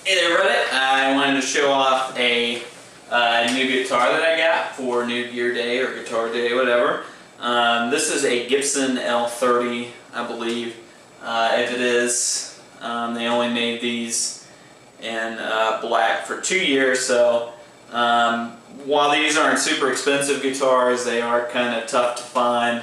Hey there, Reddit. I wanted to show off a new guitar that I got for New Gear Day or Guitar Day, whatever. This is a Gibson L-30, I believe. If it is, they only made these in black for 2 years, so while these aren't super expensive guitars, they are kind of tough to find.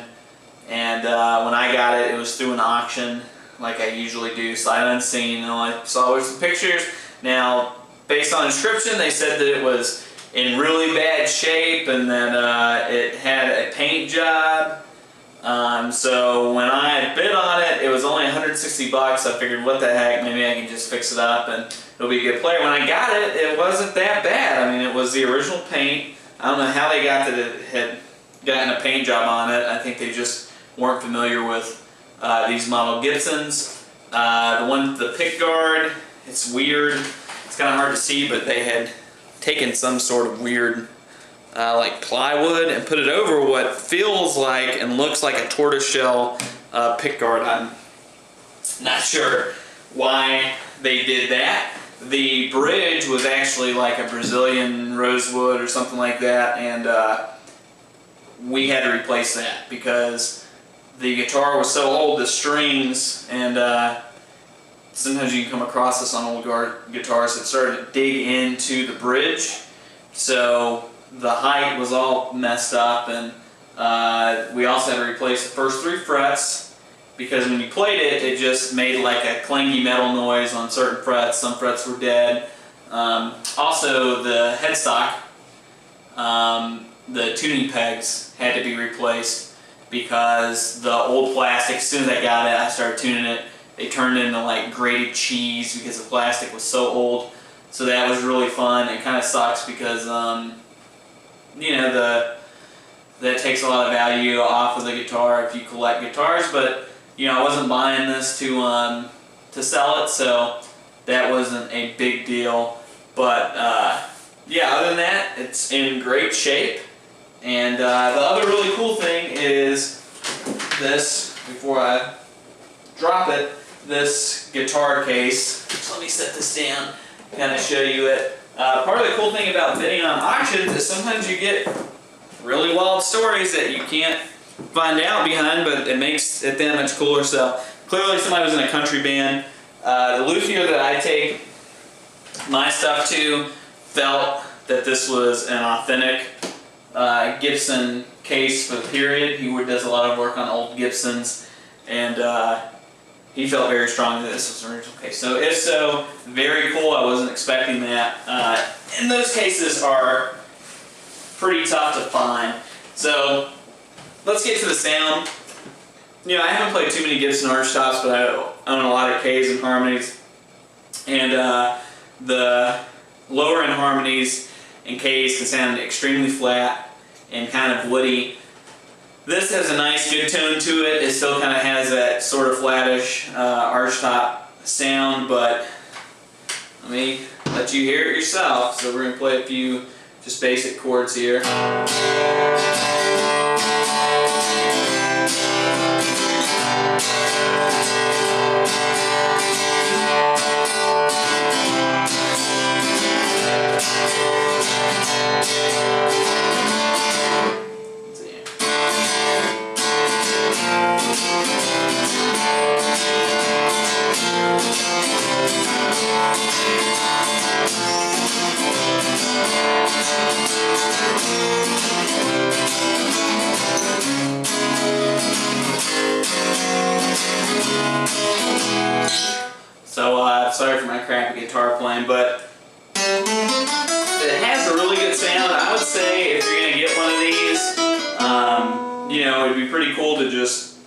And when I got it, it was through an auction, like I usually do, sight unseen. And I saw some pictures. Now, based on the description, they said that it was in really bad shape and that it had a paint job. So when I bid on it, it was only 160 bucks. I figured, what the heck, maybe I can just fix it up and it'll be a good player. When I got it, it wasn't that bad. I mean, it was the original paint. I don't know how they got that it had gotten a paint job on it. I think they just weren't familiar with these model Gibsons. The one with the pick guard, it's weird. It's kind of hard to see, but they had taken some sort of weird like plywood and put it over what feels like and looks like a tortoiseshell pick guard. I'm not sure why they did that. The bridge was actually like a Brazilian rosewood or something like that, and we had to replace that because the guitar was so old, the strings, and sometimes you can come across this on old guitars that started to dig into the bridge, so the height was all messed up, and we also had to replace the first 3 frets because when you played it, it just made like a clangy metal noise on certain frets. Some frets were dead. Also, the headstock, the tuning pegs had to be replaced because the old plastic, as soon as I got it, I started tuning it, they turned into like grated cheese because the plastic was so old. So that was really fun. It kind of sucks because you know, that takes a lot of value off of the guitar if you collect guitars, but you know, I wasn't buying this to sell it, so that wasn't a big deal. But yeah, other than that, it's in great shape. And the other really cool thing is this, before I drop it, this guitar case. So let me set this down, kind of show you it. Part of the cool thing about bidding on auctions is sometimes you get really wild stories that you can't find out behind, but it makes it that much cooler. So clearly somebody was in a country band. The luthier that I take my stuff to felt that this was an authentic Gibson case for the period. He does a lot of work on old Gibsons, and he felt very strongly that this was an original case. So if so, very cool. I wasn't expecting that. And those cases are pretty tough to find. So let's get to the sound. You know, I haven't played too many Gibson arch tops, but I own a lot of Ks and harmonies. And the lower end harmonies and Ks can sound extremely flat and kind of woody. This has a nice good tone to it. It still kind of has that sort of flattish arch top sound, but let me let you hear it yourself. So we're going to play a few just basic chords here. So, sorry for my crappy guitar playing, but it has a really good sound. I would say if you're going to get one of these, you know, it'd be pretty cool to just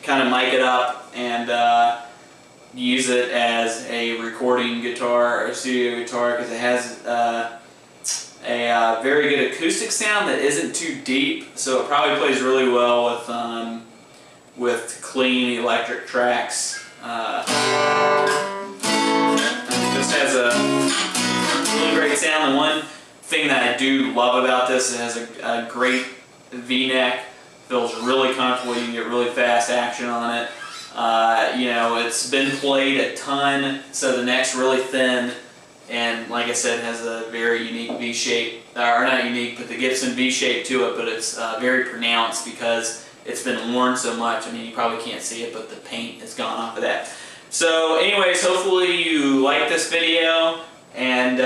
kind of mic it up and use it as a recording guitar or a studio guitar, because it has a very good acoustic sound that isn't too deep, so it probably plays really well with clean electric tracks. This has a really great sound. The one thing that I do love about this, it has a great V-neck. Feels really comfortable. You can get really fast action on it. You know, it's been played a ton, so the neck's really thin. and like I said, has a very unique V shape, or not unique, but the Gibson V shape to it, but it's very pronounced because it's been worn so much. I mean, you probably can't see it, but the paint has gone off of that. So anyways, hopefully you like this video, and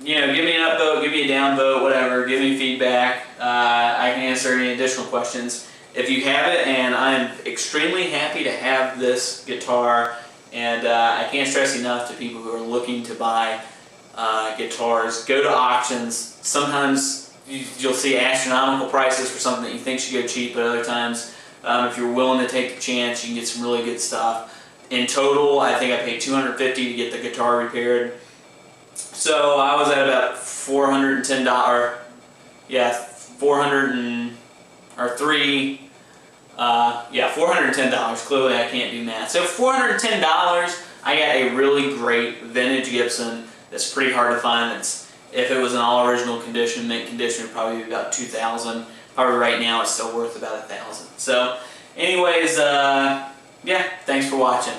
you know, give me an upvote, give me a downvote, whatever, give me feedback. I can answer any additional questions if you have it, and I'm extremely happy to have this guitar, and I can't stress enough to people who are looking to buy guitars, go to auctions. Sometimes you'll see astronomical prices for something that you think should go cheap, but other times, if you're willing to take the chance, you can get some really good stuff. In total, I think I paid $250 to get the guitar repaired. So I was at about $410. Yeah, $410. Clearly, I can't do math. So $410, I got a really great vintage Gibson that's pretty hard to find. It's, if it was in all original condition, mint condition, it'd probably be about $2,000. Probably right now, it's still worth about $1,000. So, anyways, yeah, thanks for watching.